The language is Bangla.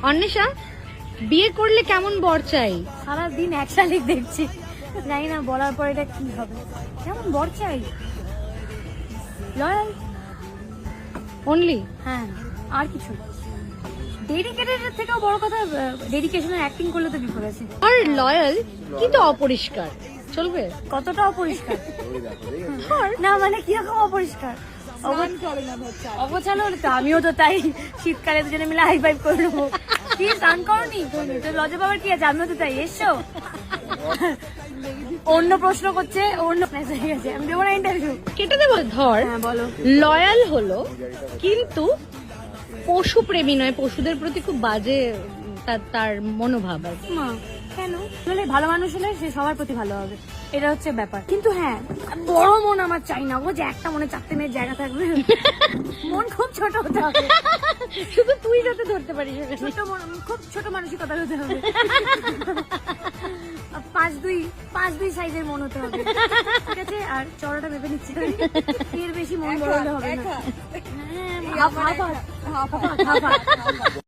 অন্বেষা, বিয়ে করলে কেমন বর চাই? সারাদিন এক শালিক দেখছি, জানি না বলার পর এটা কি হবে। কেমন বর চাই? লয়াল। অনলি? হ্যাঁ, আর কিছু ডেডিকেটেডের থেকেও বড় কথা, ডেডিকেশনের অ্যাক্টিং করলে তো বিপদ আছে। আর লয়াল কিন্তু অপরিষ্কার চলবে? কতটা অপরিষ্কার? না মানে কিরকম অপরিষ্কার? অগোছালো হলে তো আমিও তো তাই, শীতকালে দুজনে মিলে হাই ফাইভ করে নেবো। কি স্নান করনি তো লজে পাবার কি আছে? আমিও তো তাই। এসছো অন্য প্রশ্ন করছে, অন্য ঠিক আছে, আমি দেবো না ইন্টারভিউ। কেটে দেবো? ধর, হ্যাঁ বলো। লয়াল হলো কিন্তু পশু প্রেমী নয়, পশুদের প্রতি খুব বাজে তার মনোভাব আর কি। মা কেন? আসলে ভালো মানুষ হলে সে সবার প্রতি ভালো হবে, এটা হচ্ছে ব্যাপার। কিন্তু হ্যাঁ, বড় মন আমার চাই না, ও যে একটা মনে 4টে মেয়ের জায়গা থাকবে। মন খুব ছোট হতে হবে, শুধু তুই যাতে ধরতে পারিস। ছোট মন, খুব ছোট মানসিকতা হতে হবে। 5'2" সাইজের মন হতে হবে, ঠিক আছে? আর চড়াটা ভেবে নিচ্ছি, এর বেশি মন বড় হলে হবে না। হ্যাঁ, half half half half half.